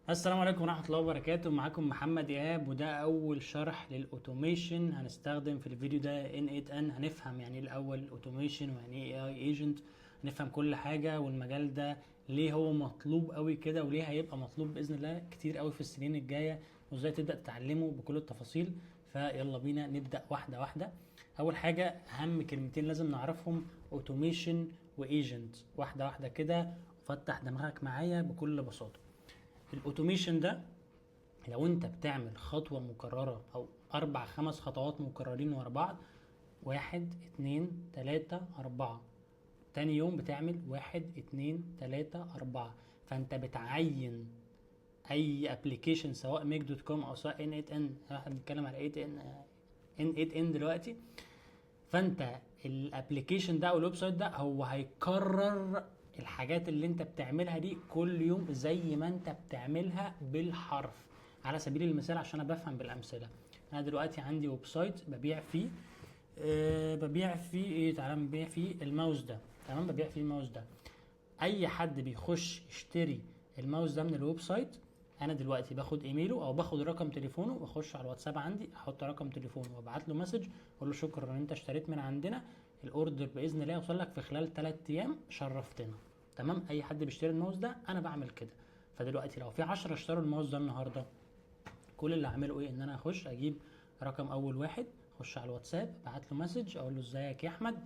السلام عليكم ورحمة الله وبركاته. معاكم محمد إيهاب، وده أول شرح للأوتوميشن. هنستخدم في الفيديو ده N8N. هنفهم يعني إيه الأول الأوتوميشن ويعني إيه AI ايجنت. هنفهم كل حاجة، والمجال ده ليه هو مطلوب قوي كده، وليه هيبقى مطلوب بإذن الله كتير قوي في السنين الجاية، وإزاي تبدأ تتعلمه بكل التفاصيل. فيلا بينا نبدأ واحدة واحدة. أول حاجة أهم كلمتين لازم نعرفهم: أوتوميشن وإيجنت. واحدة واحدة كده، وفتح دماغك معايا بكل بساطة. الاوتوميشن ده لو انت بتعمل خطوة مكررة او 4 5 خطوات مكررين ورا بعض، 1 2 3 4، تاني يوم بتعمل 1 2 3 4، فانت بتعين اي ابلكيشن سواء ميك دوت كوم او سواء N8N. احنا بنتكلم على N8N دلوقتي. فانت الابلكيشن ده او الويب سايت ده هو هيكرر الحاجات اللي انت بتعملها دي كل يوم زي ما انت بتعملها بالحرف. على سبيل المثال، عشان انا بفهم بالامثله، انا دلوقتي عندي ويب سايت ببيع فيه ببيع فيه ايه؟ تعالى نبيع فيه الماوس ده. تمام، ببيع فيه الماوس ده. اي حد بيخش يشتري الماوس ده من الويب سايت، انا دلوقتي باخد ايميله او باخد رقم تليفونه، واخش على الواتساب عندي، احط رقم تليفونه وابعت له مسج، اقول له شكرا ان انت اشتريت من عندنا، الاوردر باذن الله يوصل لك في خلال 3 ايام، شرفتنا. تمام، اي حد بيشتري الماوس ده انا بعمل كده. فدلوقتي لو في 10 اشتروا الماوس ده النهارده، كل اللي اعمله ايه؟ ان انا اخش اجيب رقم اول واحد، اخش على الواتساب، ابعت له مسج، اقول له ازيك يا احمد،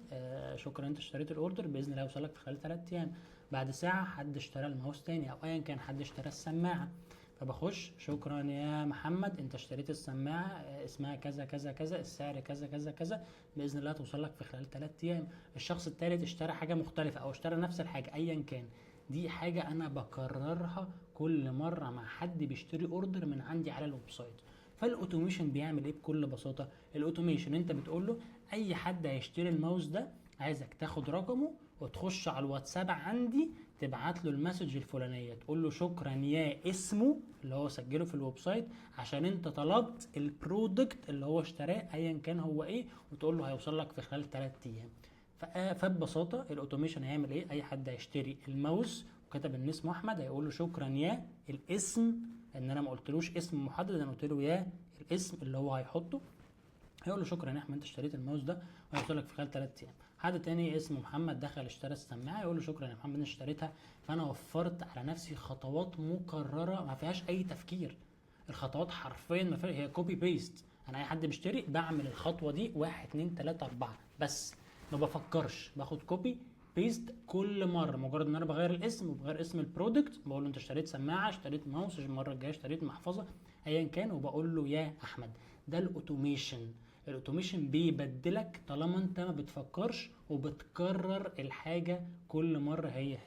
شكرا انت اشتريت الاوردر، باذن الله يوصلك في خلال 3 ايام. بعد ساعه حد اشترى الماوس تاني او ايا كان، حد اشترى السماعه، فبخش شكرا يا محمد انت اشتريت السماعه، اسمها كذا كذا كذا، السعر كذا كذا كذا، باذن الله توصل لك في خلال 3 ايام. الشخص الثالث اشترى حاجه مختلفه او اشترى نفس الحاجه ايا كان. دي حاجه انا بكررها كل مره مع حد بيشتري اوردر من عندي على الويب سايت. فالاوتوميشن بيعمل ايه بكل بساطه؟ الاوتوميشن انت بتقول له اي حد هيشتري الماوس ده عايزك تاخد رقمه وتخش على الواتساب عندي، تبعت له المسج الفلانيه، تقول له شكرا يا اسمه اللي هو سجله في الويب سايت عشان انت طلبت البرودكت اللي هو اشتراه ايا كان هو ايه، وتقول له هيوصل لك في خلال 3 ايام. فببساطه الاوتوميشن هيعمل ايه؟ اي حد هيشتري الماوس وكتب ان اسمه احمد، هيقول له شكرا يا الاسم، ان انا ما قلتلوش اسم محدد، انا قلت له يا الاسم اللي هو هيحطه، هيقول له شكرا يا احمد انت اشتريت الماوس ده وهيوصل لك في خلال 3 ايام. حد تاني اسمه محمد دخل اشترى السماعه، يقول له شكرا يا محمد انت اشتريتها. فانا وفرت على نفسي خطوات مكرره ما فيهاش اي تفكير. الخطوات حرفيا ما فيها، هي كوبي بيست. انا اي حد بيشتري بعمل الخطوه دي 1 2 3 4 بس، ما بفكرش، باخد كوبي بيست كل مره. مجرد ان انا بغير الاسم وبغير اسم البرودكت، بقول له انت اشتريت سماعه، اشتريت ماوس، المره الجايه اشتريت محفظه، ايا كان، وبقول له يا احمد. ده الاوتوميشن. الاوتوميشن بيبدلك طالما انت ما بتفكرش وبتكرر الحاجه كل مره هي.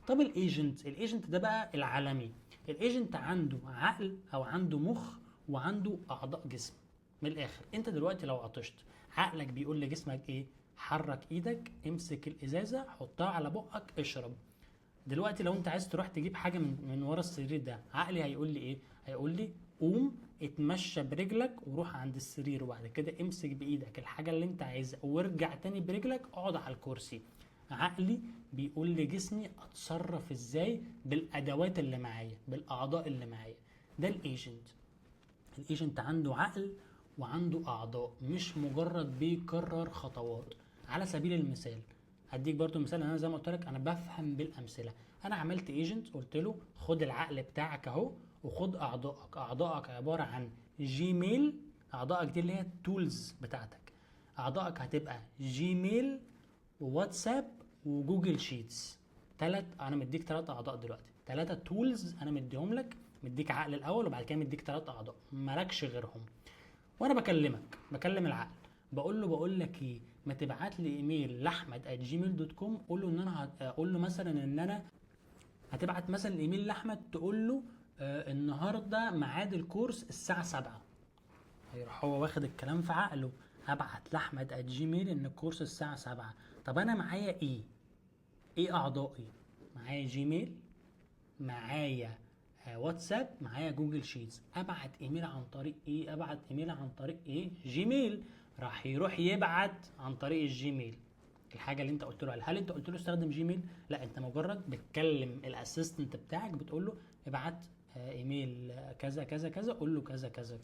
طب الايجنت ده بقى العالمي. الايجنت عنده عقل او عنده مخ وعنده اعضاء جسم. من الاخر، انت دلوقتي لو عطشت، عقلك بيقول لجسمك ايه؟ حرك ايدك، امسك الازازه، حطها على بقك، اشرب. دلوقتي لو انت عايز تروح تجيب حاجه من ورا السرير ده، عقلي هيقول لي ايه؟ هيقول لي قوم اتمشى برجلك وروح عند السرير، وبعد كده امسك بايدك الحاجه اللي انت عايزها وارجع تاني برجلك اقعد على الكرسي. عقلي بيقول لجسمي اتصرف ازاي بالادوات اللي معايا، بالاعضاء اللي معايا. ده الايجنت. الايجنت عنده عقل وعنده اعضاء، مش مجرد بيكرر خطوات. على سبيل المثال، هديك برضو مثال، انا زي ما قلت لك انا بفهم بالامثله. انا عملت ايجنت، قلت له خد العقل بتاعك اهو، وخد اعضائك. اعضائك عباره عن جيميل. اعضائك دي اللي هي التولز بتاعتك. اعضائك هتبقى جيميل وواتساب وجوجل شيتس. انا مديك 3 اعضاء دلوقتي، 3 تولز انا مديهم لك. مديك عقل الاول، وبعد كده مديك 3 اعضاء مالكش غيرهم. وانا بكلم العقل، بقول لك ايه؟ ما تبعت لي ايميل لاحمد@gmail.com، قول له ان انا اقول له مثلا ان انا هتبعت مثلا ايميل لاحمد تقول له النهارده ميعاد الكورس الساعه 7. هيروح هو واخد الكلام في عقله، هبعت لاحمد@gmail ان الكورس الساعه 7. طب انا معايا ايه؟ ايه اعضائي؟ معايا جيميل، معايا واتساب، معايا جوجل شيتس. ابعت ايميل عن طريق ايه؟ جيميل. راح يروح يبعت عن طريق الجيميل الحاجه اللي انت قلت له عليها. هل انت قلت له استخدم جيميل؟ لا، انت مجرد بتكلم الاسيستنت بتاعك، بتقول له ابعت ايميل كذا كذا كذا، قول له كذا كذا كذا.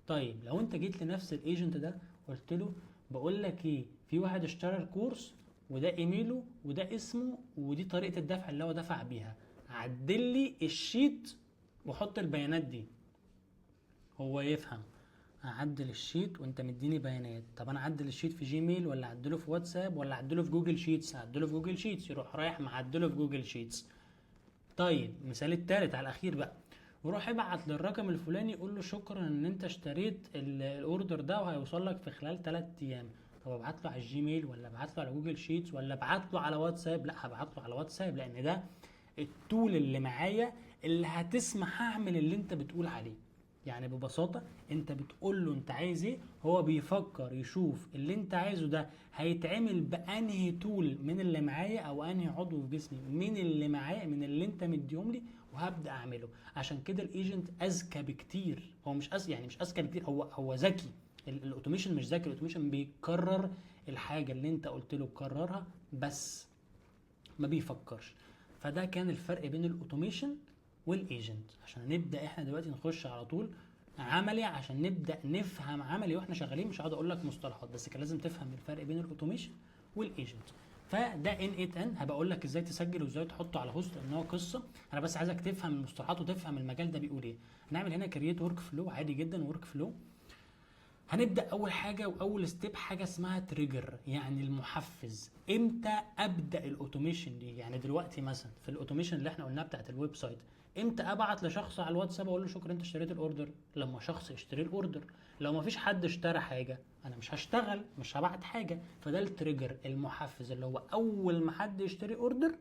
طيب لو انت جيت لنفس الايجنت ده قلت له بقول لك ايه، في واحد اشترى الكورس وده ايميله وده اسمه ودي طريقه الدفع اللي هو دفع بيها، عدل لي الشيت وحط البيانات دي. هو يفهم اعدل الشيت وانت مديني بيانات، طب انا اعدل الشيت في جيميل ولا اعدله في واتساب ولا اعدله في جوجل شيتس؟ اعدله في جوجل شيتس، يروح رايح معدله في جوجل شيتس. طيب المثال الثالث على الاخير بقى، وروح ابعت للرقم الفلاني قول له شكرا ان انت اشتريت الاوردر ده وهيوصل لك في خلال 3 ايام. طب ابعت له على الجيميل ولا ابعت له على جوجل شيتس ولا ابعت له على واتساب؟ لا هبعت له على واتساب، لان ده التول اللي معايا اللي هتسمح اعمل اللي انت بتقول عليه. يعني ببساطة انت بتقول له انت عايز ايه، هو بيفكر يشوف اللي انت عايزه ده هيتعمل بانهي تول من اللي معايا او انهي عضو في جسمي من اللي معايا من اللي انت مديهم لي، وهبدا اعمله. عشان كده الايجنت اذكى بكتير، هو مش يعني مش اذكى بكتير، هو ذكي. الاوتوميشن مش ذكي، الاوتوميشن بيكرر الحاجة اللي انت قلت له كررها بس ما بيفكرش. فده كان الفرق بين الاوتوميشن والايجنت. عشان نبدا احنا دلوقتي نخش على طول عملي عشان نبدا نفهم عملي واحنا شغالين، مش هقعد اقول لك مصطلحات بس كان لازم تفهم الفرق بين الاوتوميشن والايجنت. فده ان 8 ان هبقى اقول لك ازاي تسجل وازاي تحطه على هوست لان هو قصه، انا بس عايزك تفهم المصطلحات وتفهم المجال ده بيقول ايه. هنعمل هنا كرييت ورك فلو عادي جدا، ورك فلو. هنبدا اول حاجه واول ستيب حاجه اسمها تريجر، يعني المحفز. امتى ابدا الاوتوميشن دي؟ يعني دلوقتي مثلا في الاوتوميشن اللي احنا قلناها بتاعت الويب سايت، امتى ابعت لشخص على الواتساب اقول له شكرا انت اشتريت الاوردر؟ لما شخص يشتري الاوردر. لو ما فيش حد اشترى حاجه انا مش هشتغل، مش هبعت حاجه. فده التريجر المحفز اللي هو اول ما حد يشتري اوردر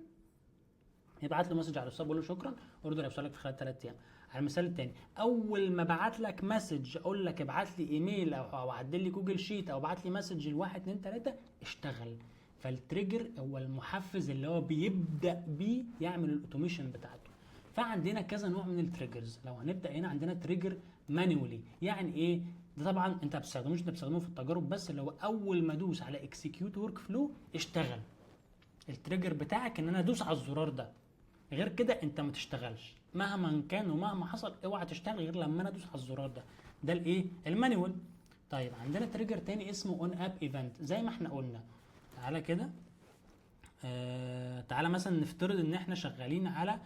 يبعت له مسج على الواتساب يقول له شكرا اوردر هيوصل لك في خلال 3 ايام. على المثال الثاني، اول ما ابعت لك مسج اقول لك ابعت لي ايميل او عدل لي جوجل شيت او ابعت لي مسج ل1 2 3 اشتغل. فالتريجر هو المحفز اللي هو بيبدا بيه يعمل الاوتوميشن بتاعته. فعندنا كذا نوع من التريجرز. لو هنبدا هنا عندنا تريجر مانيولي، يعني ايه ده؟ طبعا انت بتستخدموش، انت بتستخدمه في التجارب بس، اللي هو اول ما ادوس على اكسكيوت ورك فلو اشتغل. التريجر بتاعك ان انا ادوس على الزرار ده، غير كده انت ما تشتغلش مهما كان ومهما حصل. اوعى تشتغل غير لما انا ادوس على الزرار ده. ده الايه؟ المانيوال. طيب عندنا تريجر تاني اسمه اون اب ايفنت زي ما احنا قلنا. تعالى كده تعالى مثلا نفترض ان احنا شغالين على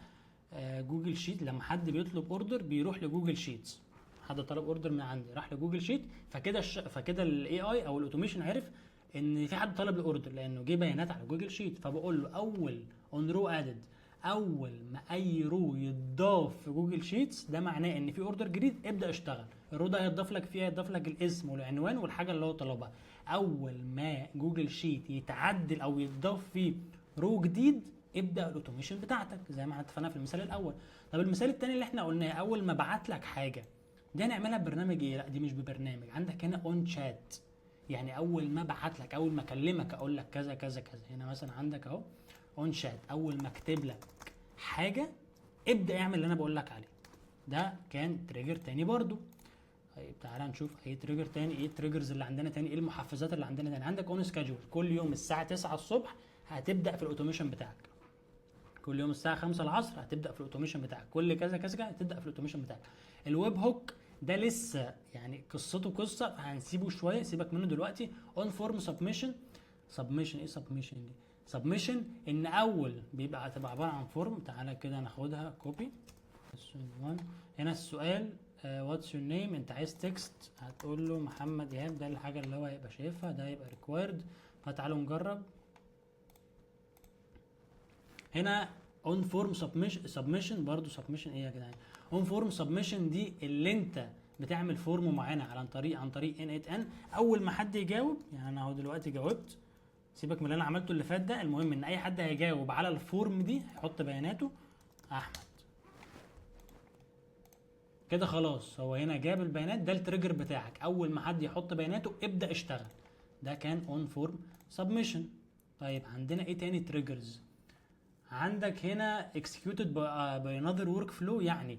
جوجل شيت. لما حد بيطلب اوردر بيروح لجوجل شيتس، حد طلب اوردر من عندي راح لجوجل شيت، فكده الاي اي او الاوتوميشن عرف ان في حد طلب الاوردر لانه جه بيانات على جوجل شيت. فبقول له اول اون رو ادد، اول ما اي رو يتضاف في جوجل شيتس ده معناه ان في اوردر جديد، ابدا اشتغل. الرو ده هيتضاف لك فيه، هيتضاف لك الاسم والعنوان والحاجه اللي هو طلبها. اول ما جوجل شيت يتعدل او يتضاف فيه رو جديد ابدا الاوتوميشن بتاعتك زي ما اتفقنا في المثال الاول. طب المثال الثاني اللي احنا قلناه اول ما ابعت لك حاجه، دي هنعملها ببرنامج ايه؟ لا دي مش ببرنامج. عندك هنا اون شات، يعني اول ما ابعت لك، اول ما اكلمك اقول لك كذا كذا كذا. هنا مثلا عندك اهو اون شات، اول ما اكتب لك حاجه ابدا اعمل اللي انا بقول لك عليه. ده كان تريجر تاني برضو. طيب تعالى نشوف اي تريجر تاني، ايه التريجرز اللي عندنا تاني، ايه المحفزات اللي عندنا تاني. عندك اون سكادجول، كل يوم الساعه 9 الصبح هتبدا في الاوتوميشن بتاعك. كل يوم الساعه 5 العصر هتبدا في الاوتوميشن بتاعك. كل كذا كذا كذا هتبدا في الاوتوميشن بتاعك. الويب هوك ده لسه يعني قصته قصه فهنسيبه شويه، سيبك منه دلوقتي. اون فورم سبمشن. سبمشن ايه سبمشن دي؟ سبمشن ان اول بيبقى هتبقى عباره عن فورم. تعالى كده ناخدها كوبي. هنا السؤال واتس يور نيم، انت عايز تكست هتقول له محمد ايهاب، ده الحاجه اللي هو هيبقى شايفها، ده هيبقى ريكوايرد. فتعالوا نجرب. هنا اون فورم سبمشن برضو سبمشن ايه يا جدعان؟ اون فورم سبمشن دي اللي انت بتعمل فورم معينه عن طريق ان 8 ان. اول ما حد يجاوب، يعني انا اهو دلوقتي جاوبت، سيبك من اللي انا عملته اللي فات ده، المهم ان اي حد هيجاوب على الفورم دي هيحط بياناته احمد كده خلاص. هو هنا جاب البيانات، ده التريجر بتاعك. اول ما حد يحط بياناته ابدا اشتغل. ده كان اون فورم سبمشن. طيب عندنا ايه تاني تريجرز؟ عندك هنا executed by another workflow، يعني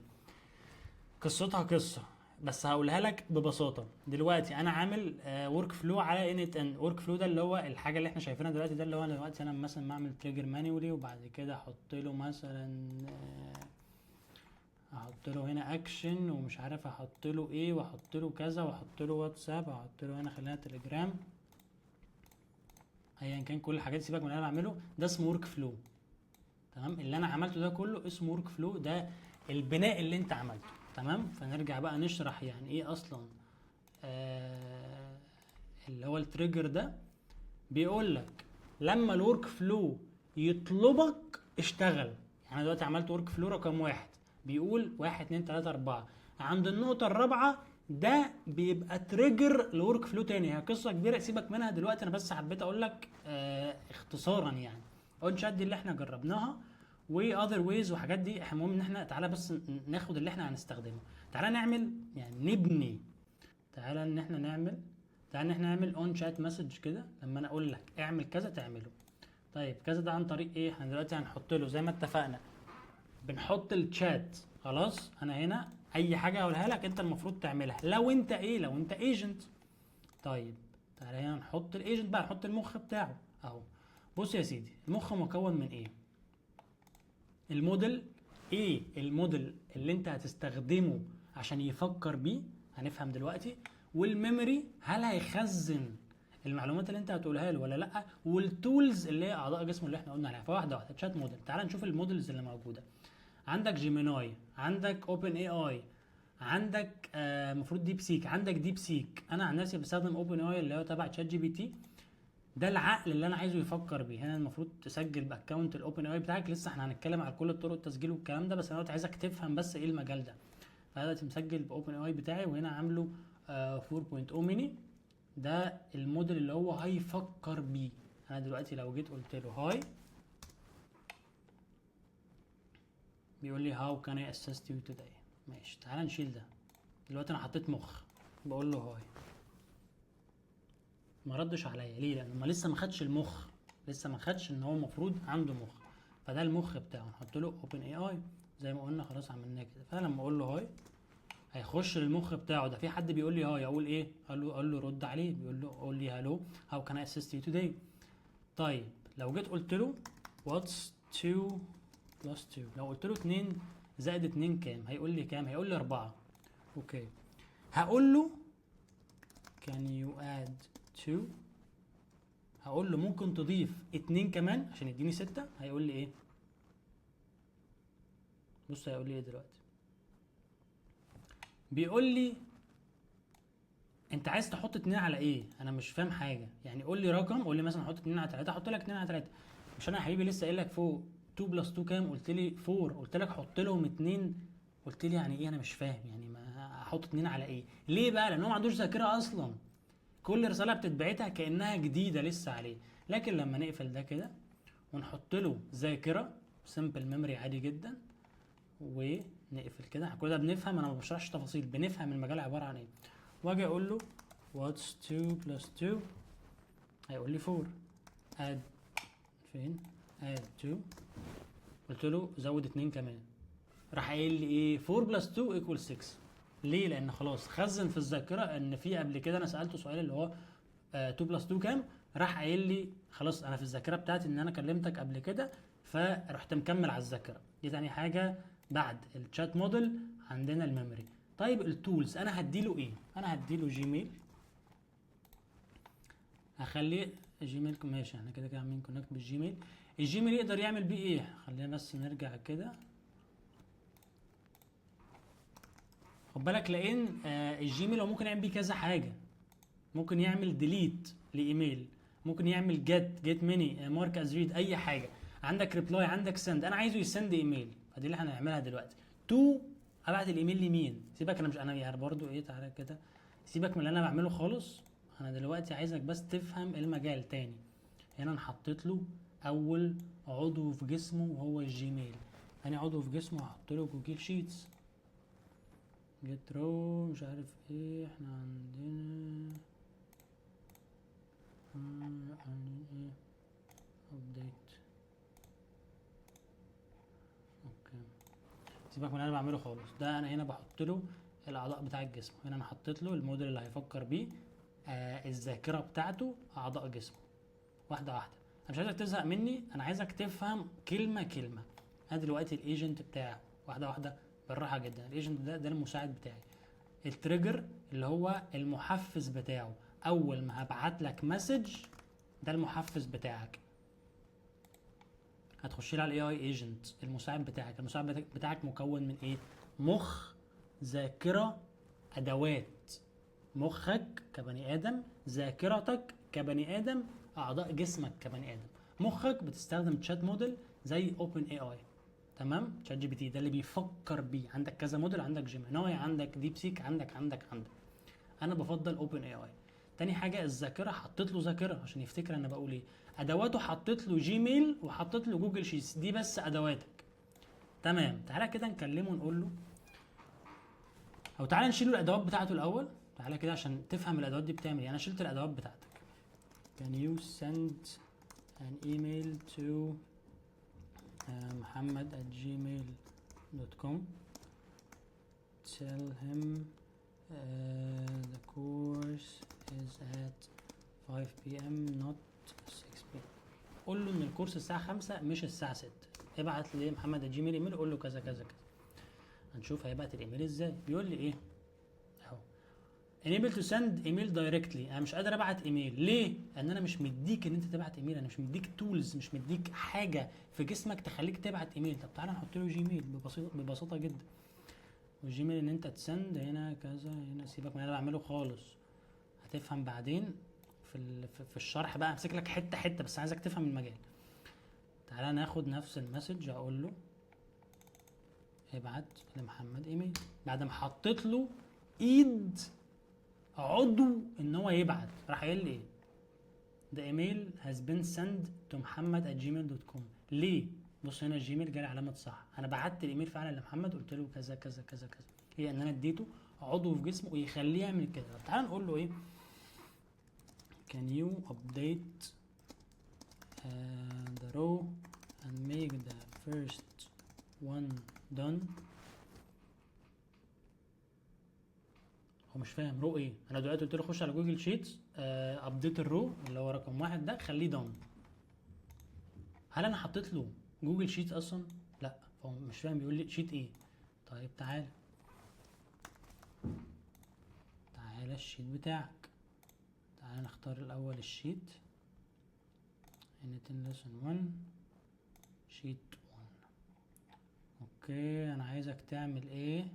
قصتها قصه بس هقولها لك ببساطه. دلوقتي انا عامل ورك فلو على ان ان. ورك فلو ده اللي هو الحاجه اللي احنا شايفينها دلوقتي، ده اللي هو دلوقتي انا مثلا بعمل تريجر مانيولي وبعد كده احط له مثلا احط له هنا اكشن ومش عارف احط له ايه واحط له كذا واحط له واتساب واحط له هنا خلينا تليجرام، ايا كان كل الحاجات سيبك من اللي انا بعمله ده اسمه ورك فلو. تمام، اللي انا عملته ده كله اسمه ورك فلو، ده البناء اللي انت عملته. تمام، فنرجع بقى نشرح يعني ايه اصلا اللي هو التريجر ده. بيقول لك لما الورك فلو يطلبك اشتغل. يعني انا دلوقتي عملت ورك فلو رقم واحد بيقول 1 2 3 4، عند النقطة الرابعة ده بيبقى تريجر لورك فلو تاني. هي قصة كبيرة سيبك منها دلوقتي، انا بس حبيت اقول لك اختصارا يعني. اون شات دي اللي احنا جربناها، واذر ويز وحاجات دي. احنا المهم ان احنا تعالى بس ناخد اللي احنا هنستخدمه. تعالى نعمل يعني نبني، تعالى ان احنا نعمل، تعالى ان احنا نعمل اون شات مسج كده. لما انا اقول لك اعمل كذا تعمله. طيب كذا ده عن طريق ايه؟ احنا دلوقتي هنحط له زي ما اتفقنا، بنحط الشات. خلاص انا هنا اي حاجه اقولها لك انت المفروض تعملها لو انت ايه، لو انت ايجنت. طيب تعالى هنا نحط الايجنت بقى، نحط المخ بتاعه اهو. بص يا سيدي، المخ مكون من ايه؟ الموديل. ايه الموديل اللي انت هتستخدمه عشان يفكر بيه؟ هنفهم دلوقتي. والميموري، هل هيخزن المعلومات اللي انت هتقولها له ولا لا؟ والتولز اللي هي اعضاء جسمه اللي احنا قلنا عليها. فواحده واحده، تشات موديل. تعال نشوف المودلز اللي موجوده. عندك جيميناي، عندك اوبن اي اي، عندك المفروض ديب سيك، عندك ديب سيك. انا عن نفسي بستخدم اوبن اي اي اللي هو تبع تشات جي بي تي. ده العقل اللي انا عايزه يفكر بيه. هنا المفروض تسجل باكونت الاوبن اي بتاعك. لسه احنا هنتكلم على كل طرق التسجيل والكلام ده، بس انا دلوقتي عايزك تفهم بس ايه المجال ده. فانا دلوقتي مسجل باوبن اي بتاعي، وهنا عامله 4.0 ميني. ده الموديل اللي هو هيفكر بيه. انا دلوقتي لو جيت قلت له هاي، بيقول لي هاو كان اي اسيست يو توداي. ماشي، تعال نشيل ده. دلوقتي انا حطيت مخ، بقول له هاي، ما ردش عليا. ليه؟ لان ما لسه ما خدش المخ، لسه ما خدش ان هو المفروض عنده مخ. فده المخ بتاعه، نحط له اوبن اي اي زي ما قلنا. خلاص عملناه كده. فلما اقول له هاي هيخش للمخ بتاعه ده. في حد بيقول لي هاي، اقول ايه؟ قال له رد عليه. بيقول له قول لي هالو هاو كان اي اسيست يو توداي. طيب لو جيت قلت له واتس 2 بلس 2، لو قلت له 2 زائد 2 كام؟ هيقول لي كام؟ هيقول لي 4. اوكي، هقول له can you add 2، هقول له ممكن تضيف 2 كمان عشان يديني 6. هيقول لي ايه؟ بص هيقول لي ايه دلوقتي. بيقول لي انت عايز تحط 2 على ايه؟ انا مش فاهم حاجه. يعني قول لي رقم، قول لي مثلا احط 2 على 3، احط لك 2 على 3. مش انا يا حبيبي لسه قايل لك فوق 2 بلس 2 كام؟ قلت لي 4. قلت لك حط لهم 2. قلت لي يعني ايه؟ انا مش فاهم يعني ما احط 2 على ايه؟ ليه بقى؟ لان هو ما عندوش ذاكره اصلا. كل رساله بتتبعتها كانها جديده لسه عليه. لكن لما نقفل ده كده ونحط له ذاكره سمبل ميموري عادي جدا، ونقفل كده، احنا كده بنفهم. انا ما بشرحش تفاصيل، بنفهم المجال عباره عن ايه. واجي اقول له what's 2 plus 2، هيقول لي 4. add فين؟ add 2. قلت له زود 2 كمان، راح قايل لي ايه؟ 4 plus 2 equals 6. ليه؟ لان خلاص خزن في الذاكره ان في قبل كده انا سالته سؤال اللي هو 2 بلس 2 كام؟ راح قايل لي خلاص انا في الذاكره بتاعتي ان انا كلمتك قبل كده، فرحت مكمل على الذاكره. دي تاني حاجه بعد الشات موديل عندنا الميموري. طيب التولز انا هديله ايه؟ انا هديله جيميل، هخليه جيميل. ماشي، احنا كده كده عاملين كونكت بالجيميل. الجيميل يقدر يعمل بيه ايه؟ خلينا بس نرجع كده. خد بالك لان الجيميل هو ممكن يعمل بيه كذا حاجه. ممكن يعمل ديليت لايميل، ممكن يعمل جيت ميني، مارك از ريد، اي حاجه. عندك ريبلاي، عندك سند. انا عايزه يسند ايميل، فدي اللي احنا هنعملها دلوقتي. تو، ابعت الايميل لمين؟ سيبك انا مش انا يعني برضو ايه، تعالى كده سيبك من اللي انا بعمله خالص. انا دلوقتي عايزك بس تفهم المجال تاني. هنا انا حطيت له اول عضو في جسمه وهو الجيميل. تاني عضو في جسمه هحط له جوجل شيتس، جيت رو مش عارف ايه. احنا عندنا ايه ابديت. اوكي، سيبك من اللي انا بعمله خالص. ده انا هنا بحط له الاعضاء بتاع الجسم. هنا انا حطيت له الموديل اللي هيفكر بيه، الذاكره بتاعته، اعضاء جسمه. واحده واحده، انا مش عايزك تزهق مني، انا عايزك تفهم كلمه كلمه. انا دلوقتي الايجنت بتاعه، واحده واحده بالراحه جدا. الايجنت ده المساعد بتاعي. التريجر اللي هو المحفز بتاعه، اول ما هبعت لك مسج ده المحفز بتاعك. هتخش لي على الاي اي ايجنت المساعد بتاعك. المساعد بتاعك مكون من ايه؟ مخ، ذاكره، ادوات. مخك كبني ادم، ذاكرتك كبني ادم، اعضاء جسمك كبني ادم. مخك بتستخدم تشات موديل زي اوبن اي اي، تمام؟ تشات جي بي تي ده اللي بيفكر بيه. عندك كذا موديل، عندك جيميناي، عندك ديب سيك، عندك. انا بفضل اوبن اي اي. تاني حاجه الذاكره، حطيت له ذاكره عشان يفتكر انا بقول ايه. ادواته حطيت له جيميل وحطيت له جوجل شيتس، دي بس ادواتك. تمام، تعالى كده نكلمه ونقول له، او تعالى نشيل الادوات بتاعته الاول. تعالى كده عشان تفهم الادوات دي بتعمل ايه. انا شلت الادوات بتاعتك. can you send an email to muhammad@gmail.com tell him the course is at 5 p.m. not 6 p.m. قول له ان الكورس الساعه 5 مش الساعه 6. ابعت لمحمد @gmail ايميل، قول له كذا كذا كذا. هنشوف هيبعت الايميل ازاي. بيقول لي ايه اهو، enable to send email directly. انا مش قادر ابعت ايميل. ليه؟ لان انا مش مديك ان انت تبعت ايميل. انا مش مديك تولز، مش مديك حاجه في جسمك تخليك تبعت ايميل. طب تعالى نحط له جيميل ببساطه جدا. والجيميل ان انت تسند هنا كذا، هنا سيبك من اللي انا بعمله خالص. هتفهم بعدين في الشرح بقى. امسك لك حته حته، بس عايزك تفهم المجال. تعالى ناخد نفس المسج، اقول له ابعت لمحمد ايميل. بعد ما حطيت له ايد عضو ان هو يبعت، راح قايل لي ايه؟ the email has been sent to muhammad@gmail.com. ليه؟ بص هنا الجيميل جالي علامه صح. انا بعت الايميل فعلا لمحمد، قلت له كذا كذا كذا كذا. هي ان انا اديته عضو في جسمه ويخليه يعمل كده. تعال نقول له ايه؟ can you update the row and make the first one done. هو مش فاهم رو ايه. انا دلوقتي قلت له خش على جوجل شيتس، ابديت الرو اللي هو رقم 1 ده خليه دون. هل انا حطيت له جوجل شيتس اصلا؟ لا، فهو مش فاهم. بيقول لي شيت ايه؟ طيب تعالى الشيت بتاعك. تعالى نختار الاول الشيت ان lesson 1 شيت 1. اوكي، انا عايزك تعمل ايه؟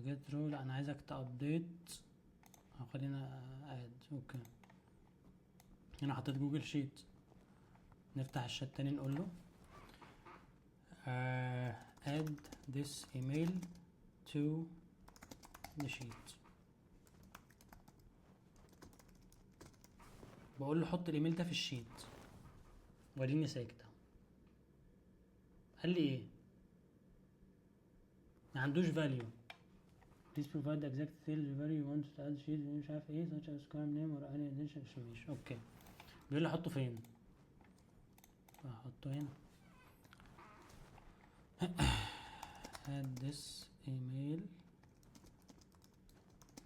جيت رو. لا، انا عايزك تابديت. خلينا اد. اوكي، هنا حطيت جوجل شيت. نفتح الشات تاني نقول له add this email to the sheet. بقول له حط الايميل ده في الشيت. وريني ساكت اهو. قال لي ايه؟ ما عندوش value. please provide the exact details value you want to add sheet مش عارف ايه such as column name or any additional information. اوكي، بيقول لي احطه فين؟ هحطه هنا. add this email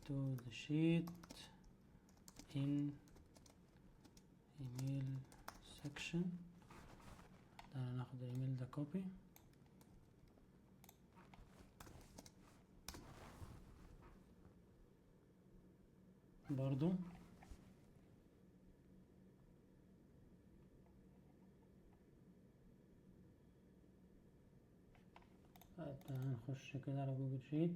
to the sheet in email section. تعالى ناخد الايميل ده كوبي. برضو تعالى نخش كده على جوجل شيت.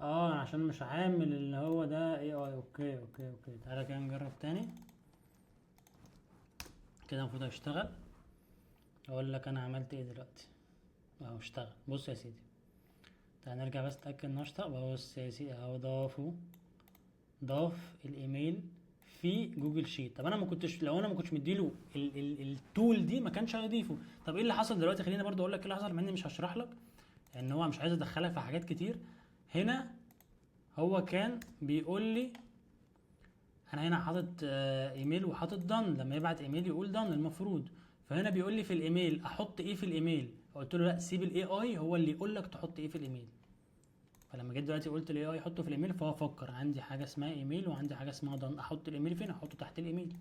عشان مش عامل اللي هو ده اي اي. اوكي. تعالى كده نجرب تاني كده. المفروض هيشتغل. اقول لك انا عملت ايه دلوقتي اهو. اشتغل. بص يا سيدي، تعالى نرجع بس اتاكد انه اشتغل. بص يا سيدي اهو، ضاف الايميل في جوجل شيت. طب انا ما كنتش، لو انا ما كنتش مديله التول دي ما كانش هيضيفه. طب ايه اللي حصل دلوقتي؟ خليني برضو اقول لك ايه اللي حصل، مع اني مش هشرح لك ان هو مش عايز ادخلك في حاجات كتير. هنا هو كان بيقول لي انا هنا حاطط ايميل وحاطط دان. لما يبعت ايميل يقول دان المفروض. فهنا بيقول لي في الايميل احط ايه في الايميل. قلت له لا، سيب الاي اي هو اللي يقول لك تحط ايه في الايميل. فلما جيت دلوقتي قلت الاي اي حطه في الايميل، فهو فكر عندي حاجه اسمها ايميل وعندي حاجه اسمها دان. احط الايميل فين؟ احطه تحت الايميل.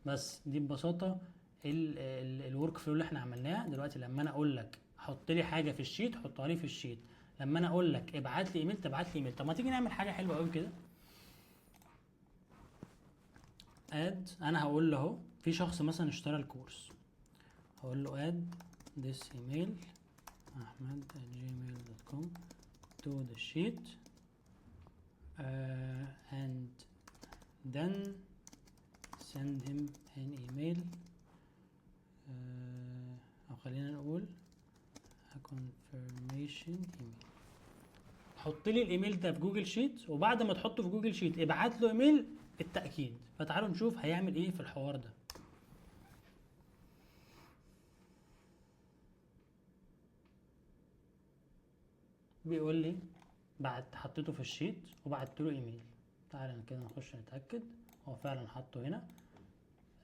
بس دي ببساطه الورك فلو اللي احنا عملناها دلوقتي. لما انا اقول لك حط لي حاجه في الشيت حطها لي في الشيت، لما انا اقول لك ابعت لي ايميل تبعت لي ايميل. طب ما تيجي نعمل حاجه حلوه قوي كده. اد، انا هقول له اهو في شخص مثلا اشترى الكورس، هقول له اد this email ahmed@gmail.com to the sheet and then send him an email او خلينا نقول a confirmation email. حط لي الايميل ده في جوجل شيت، وبعد ما تحطه في جوجل شيت ابعت له ايميل التأكيد. فتعالوا نشوف هيعمل ايه في الحوار ده. بيقول لي بعد حطيته في الشيت وبعت له ايميل. تعالى كده نخش نتأكد هو فعلا حطه هنا.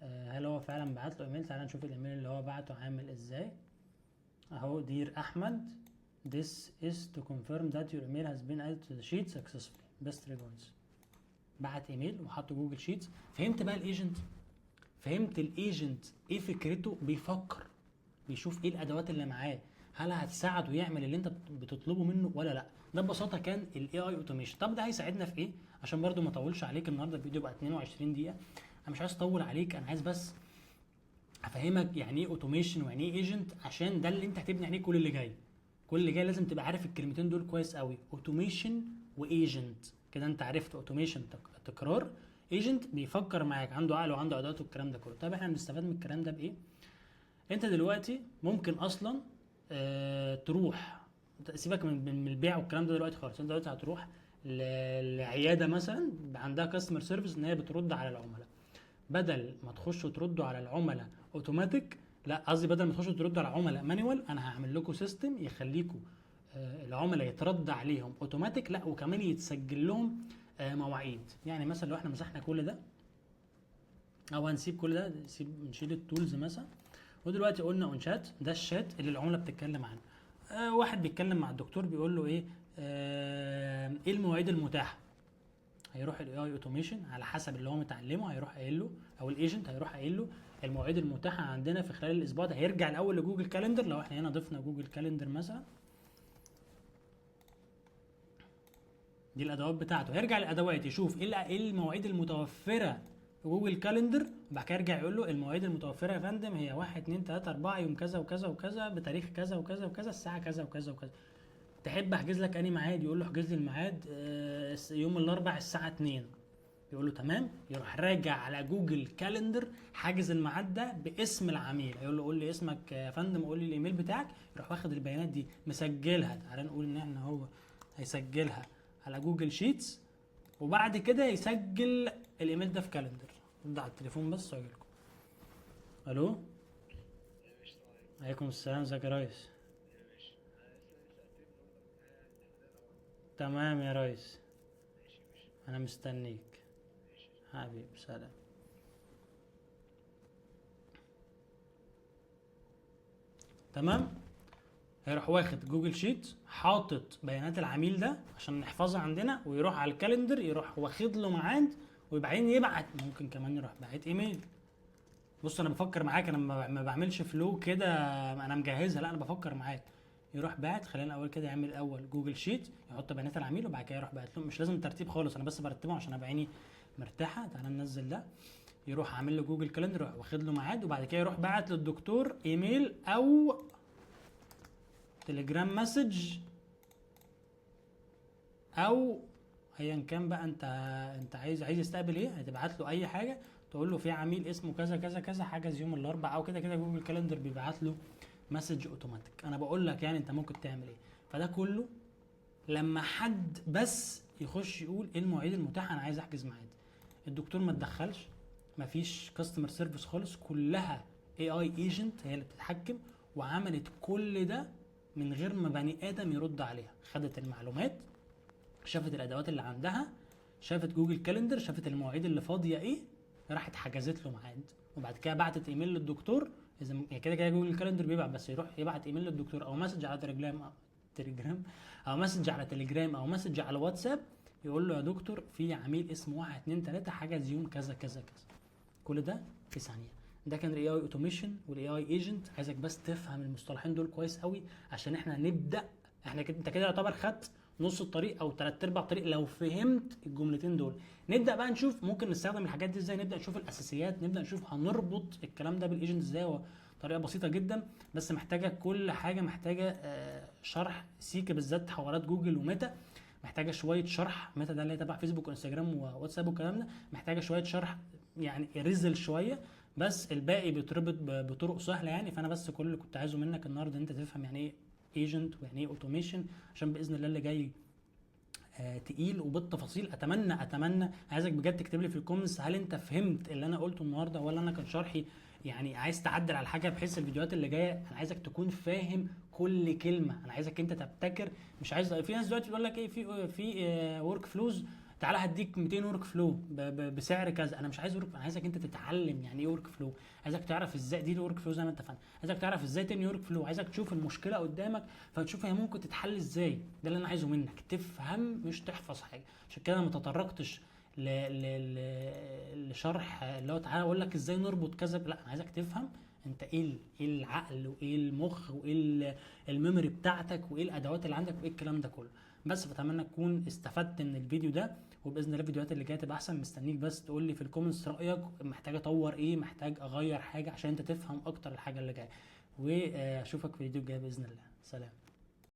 هل هو فعلا بعت له ايميل؟ تعالى نشوف الايميل اللي هو بعته عامل ازاي. اهو دير احمد this is to confirm that your email has been added to the sheet successfully best regards. بعت ايميل وحطه جوجل شيتس. فهمت بقى الايجنت؟ فهمت الايجنت ايه فكرته؟ بيفكر، بيشوف ايه الادوات اللي معاه، هل هتساعده يعمل اللي انت بتطلبه منه ولا لا. ده ببساطه كان الاي اي اوتوميشن. طب ده هيساعدنا في ايه؟ عشان برده ما اطولش عليك النهارده، الفيديو بقى 22 دقيقه، انا مش عايز اطول عليك، انا عايز بس افهمك يعني ايه اوتوميشن ويعني ايه ايجنت، عشان ده اللي انت هتبني عليه كل اللي جاي. كل اللي جاي لازم تبقى عارف الكلمتين دول كويس قوي، اوتوميشن وايجنت. كده انت عرفت اوتوميشن تكرار، ايجنت بيفكر معاك، عنده عقل وعنده ادوات والكلام ده كله. طب احنا بنستفاد من الكلام ده بايه؟ انت دلوقتي ممكن اصلا تروح، سيبك من البيع والكلام ده دلوقتي خالص. انت دلوقتي هتروح لعياده مثلا عندها كاستمر سيرفيس ان هي بترد على العملاء، بدل ما تخشوا تردوا على العملاء اوتوماتيك، لا قصدي بدل ما تخشوا تردوا على العملاء مانيوال، انا هعمل لكم سيستم يخليكم العملاء يترد عليهم اوتوماتيك، لا وكمان يتسجل لهم مواعيد. يعني مثلا لو احنا مسحنا كل ده او هنسيب كل ده، نشيل التولز مثلا، ودلوقتي قلنا اون شات، ده الشات اللي العملاء بتتكلم عنه. واحد بيتكلم مع الدكتور بيقول له ايه ايه المواعيد المتاحه، هيروح الاي اي اوتوميشن على حسب اللي هو متعلمه هيروح قايل له، او الايجنت هيروح قايل له المواعيد المتاحه عندنا في خلال الاسبوع ده. هيرجع الاول لجوجل كالندر، لو احنا هنا ضفنا جوجل كالندر مثلا، دي الادوات بتاعته، هيرجع للادوات يشوف ايه المواعيد المتوفره في جوجل كالندر، وبعد كده يرجع يقول له المواعيد المتوفره يا فندم هي 1 2 3 4 يوم كذا وكذا وكذا بتاريخ كذا وكذا وكذا الساعه كذا وكذا وكذا. تحب احجز لك انهي ميعاد؟ يقول له احجز لي الميعاد يوم الاربعاء الساعه 2. يقول له تمام، يروح راجع على جوجل كالندر حاجز الميعاد ده باسم العميل، يقول له قول لي اسمك يا فندم، قول لي الايميل بتاعك، يروح واخد البيانات دي مسجلها. تعالى نقول ان احنا هو هيسجلها على جوجل شيتس، وبعد كده يسجل الايميل ده في كالندر. رد على التليفون بس واجي لكم. الو، عليكم السلام، ازيك يا ريس؟ تمام يا ريس، انا مستنيك حبيب، سلام. تمام، هيروح واخد جوجل شيت حاطط بيانات العميل ده عشان نحفظها عندنا، ويروح على الكالندر يروح واخد له ميعاد، وبعدين يبعت، ممكن كمان يروح باعت ايميل. بص انا بفكر معاك، انا ما بعملش فلو كده انا مجهزها، لا انا بفكر معاك. يروح باعت، خلينا الاول كده يعمل اول جوجل شيت يحط بيانات العميل، وبعد كده يروح باعت لهم. مش لازم ترتيب خالص، انا بس برتبهم عشان ابقى عيني مرتاحه. تعالى ننزل ده، يروح عامل له جوجل كالندر، يروح واخد له ميعاد، وبعد كده يروح باعت للدكتور ايميل او تليجرام مسج او ايا كان بقى انت عايز يستقبل ايه. هتبعت له اي حاجه، تقول له في عميل اسمه كذا كذا كذا حجز يوم الاربعاء او كده كده، جوجل كالندر بيبعت له مسج اوتوماتيك. انا بقول لك يعني انت ممكن تعمل ايه. فده كله لما حد بس يخش يقول ايه المواعيد المتاحه، انا عايز احجز ميعاد. الدكتور ما تدخلش، مفيش كاستمر سيرفيس خالص، كلها اي اي ايجنت هي اللي بتتحكم، وعملت كل ده من غير ما بني ادم يرد عليها. خدت المعلومات، شافت الادوات اللي عندها، شافت جوجل كالندر، شافت المواعيد اللي فاضيه ايه، راحت حجزت له ميعاد، وبعد كده بعتت ايميل للدكتور. اذا يعني كده كده جوجل كالندر بيبعت، بس يروح يبعت ايميل للدكتور او مسج على تليجرام او مسج على تليجرام او مسج على واتساب، يقول له يا دكتور في عميل اسمه 1 2 3 حجز يوم كذا كذا كذا. كل ده في ثانيه. ده كان الاي اي اوتوميشن والاي اي ايجنت. عايزك بس تفهم المصطلحين دول كويس قوي عشان احنا نبدا. احنا كده، انت كده يعتبر خدت نص الطريق او تلات ارباع الطريق لو فهمت الجملتين دول. نبدا بقى نشوف ممكن نستخدم الحاجات دي ازاي، نبدا نشوف الاساسيات، نبدا نشوف هنربط الكلام ده بالايجنت ازاي. هو طريقه بسيطه جدا بس محتاجه كل حاجه، محتاجه شرح سيكا بالذات حوارات جوجل وميتا، محتاجه شويه شرح. ميتا ده اللي هي تبع فيسبوك وانستجرام وواتساب والكلام ده، محتاجه شويه شرح يعني رزل شويه، بس الباقي بيتربط بطرق سهله يعني. فانا بس كل اللي كنت عايزه منك النهارده ان انت تفهم يعني ايه ايجنت ويعني ايه اوتوميشن، عشان باذن الله اللي جاي تقيل وبالتفاصيل. اتمنى عايزك بجد تكتب لي في الكومنتس هل انت فهمت اللي انا قلته النهارده ولا انا كان شرحي يعني عايز تعدل على حاجه، بحيث الفيديوهات اللي جايه انا عايزك تكون فاهم كل كلمه. انا عايزك انت تبتكر، مش عايز في ناس دلوقتي بتقول لك ايه في ورك فلوز، تعالى هديك 200 ورك فلو بسعر كذا. انا مش عايز ورك، انا عايزك انت تتعلم يعني ايه ورك فلو، عايزك تعرف ازاي دي الورك فلو زي ما انت فاهم، عايزك تعرف ازاي تبني ورك فلو، عايزك تشوف المشكله قدامك فتشوف هي ممكن تتحل ازاي. ده اللي انا عايزه منك، تفهم مش تحفظ حاجه. عشان كده ما تطرقتش لشرح اللي هو تعالى اقول لك ازاي نربط كذا، لا انا عايزك تفهم انت ايه ايه العقل وايه المخ وايه الميموري بتاعتك وايه الادوات اللي عندك وايه الكلام ده كله. بس بتمنى تكون استفدت من الفيديو ده، وباذن الله الفيديوهات اللي جايه تبقى احسن. مستنيك بس تقول لي في الكومنتس رايك، محتاج اطور ايه، محتاج اغير حاجه عشان انت تفهم اكتر الحاجه اللي جايه. واشوفك في الفيديو الجاي باذن الله. سلام.